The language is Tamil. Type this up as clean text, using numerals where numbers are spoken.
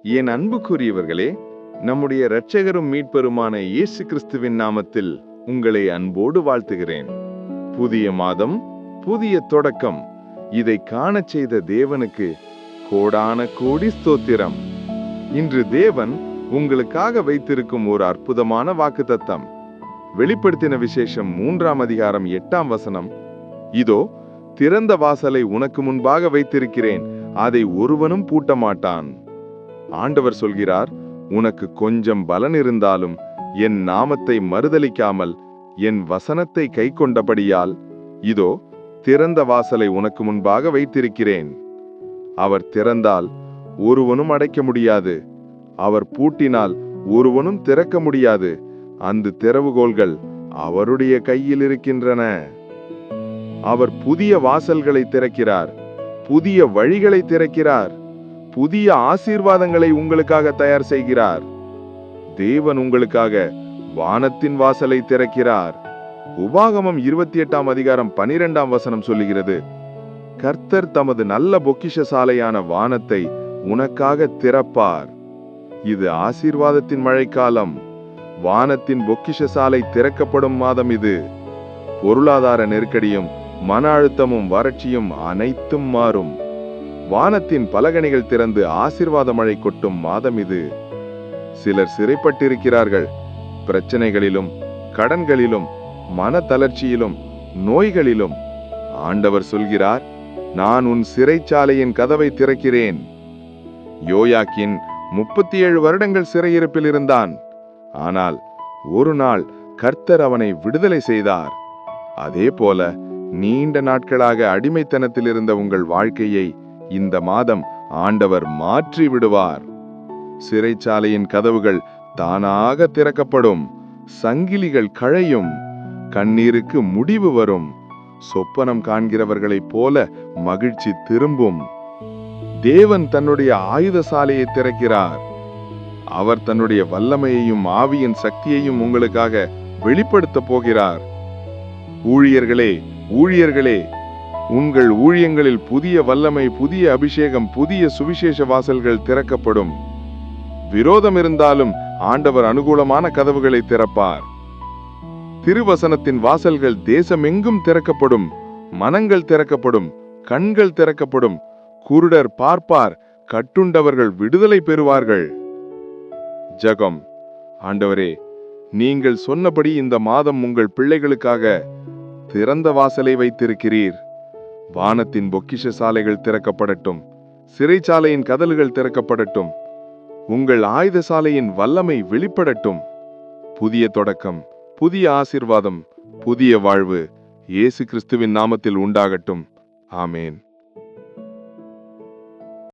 என் அன்புக்குரியவர்களே, நம்முடைய இரட்சகரும் மீட்பெருமான இயேசு கிறிஸ்துவின் நாமத்தில் உங்களை அன்போடு வாழ்த்துகிறேன். புதிய மாதம், புதிய தொடக்கம். இதை காணச் செய்த தேவனுக்கு கோடான கோடி ஸ்தோத்திரம். இன்று தேவன் உங்களுக்காக வைத்திருக்கும் ஒரு அற்புதமான வாக்குத்தத்தம். வெளிப்படுத்தின விசேஷம் 3ஆம் அதிகாரம் 8ஆம் வசனம். இதோ, திறந்த வாசலை உனக்கு முன்பாக வைத்திருக்கிறேன், அதை ஒருவனும் பூட்ட மாட்டான். ஆண்டவர் சொல்கிறார், உனக்கு கொஞ்சம் பலன் இருந்தாலும் என் நாமத்தை மறுதலிக்காமல் என் வசனத்தை கை கொண்டபடியால் இதோ திறந்த வாசலை உனக்கு முன்பாக வைத்திருக்கிறேன். அவர் திறந்தால் ஒருவனும் அடைக்க முடியாது, அவர் பூட்டினால் ஒருவனும் திறக்க முடியாது. அந்த திறவுகோல்கள் அவருடைய கையில் இருக்கின்றன. அவர் புதிய வாசல்களை திறக்கிறார், புதிய வழிகளை திறக்கிறார், புதிய ஆசீர்வாதங்களை உங்களுக்காக தயார் செய்கிறார். தேவன் உங்களுக்காக வானத்தின் வாசலை திறக்கிறார். உபாகமம் 28ஆம் அதிகாரம் 12ஆம் வசனம் சொல்லுகிறது, கர்த்தர் தமது நல்ல பொக்கிஷசாலையான வானத்தை உனக்காக திறப்பார். இது ஆசீர்வாதத்தின் மழைக்காலம். வானத்தின் பொக்கிஷசாலை திறக்கப்படும் மாதம் இது. பொருளாதார நெருக்கடியும் மன அழுத்தமும் வறட்சியும் அனைத்தும் மாறும். வானத்தின் பலகணிகள் திறந்து ஆசீர்வாத மழை கொட்டும் மாதம் இது. சிலர் சிறைப்பட்டிருக்கிறார்கள். பிரச்சனைகளிலும், கடன்களிலும், மன தளர்ச்சியிலும், நோய்களிலும். ஆண்டவர் சொல்கிறார், நான் உன் சிறைச்சாலையின் கதவை திறக்கிறேன். யோயாக்கின் 37 வருடங்கள் சிறையிருப்பில் இருந்தான். ஆனால் ஒரு நாள் கர்த்தர் அவனை விடுதலை செய்தார். அதே போல நீண்ட நாட்களாக அடிமைத்தனத்தில் இருந்த உங்கள் வாழ்க்கையை இந்த மாதம் ஆண்டவர் மாற்றி விடுவார். சிறைச்சாலையின் கதவுகள் தானாக திறக்கப்படும். சங்கிலிகள் கழையும். கண்ணீருக்கு முடிவு வரும். சொப்பனம் காண்கிறவர்களைப் போல மகிழ்ச்சி திரும்பும். தேவன் தன்னுடைய ஆயுதசாலையை திறக்கிறார். அவர் தன்னுடைய வல்லமையையும் ஆவியின் சக்தியையும் உங்களுக்காக வெளிப்படுத்த போகிறார். ஊழியர்களே, ஊழியர்களே, உங்கள் ஊழியங்களில் புதிய வல்லமை, புதிய அபிஷேகம், புதிய சுவிசேஷ வாசல்கள் திறக்கப்படும். விரோதம் இருந்தாலும் ஆண்டவர் அனுகூலமான கதவுகளை திறப்பார். திருவசனத்தின் வாசல்கள் தேசமெங்கும் திறக்கப்படும். மனங்கள் திறக்கப்படும். கண்கள் திறக்கப்படும். குருடர் பார்ப்பார். கட்டுண்டவர்கள் விடுதலை பெறுவார்கள். ஜெபம். ஆண்டவரே, நீங்கள் சொன்னபடி இந்த மாதம் உங்கள் பிள்ளைகளுக்காக திறந்த வாசலை வைத்திருக்கிறீர். வானத்தின் பொக்கிஷ சாலைகள் திறக்கப்படட்டும். சிறைச்சாலையின் கதவுகள் திறக்கப்படட்டும். உங்கள் ஆயுதசாலையின் வல்லமை வெளிப்படட்டும். புதிய தொடக்கம், புதிய ஆசீர்வாதம், புதிய வாழ்வு இயேசு கிறிஸ்துவின் நாமத்தில் உண்டாகட்டும். ஆமேன்.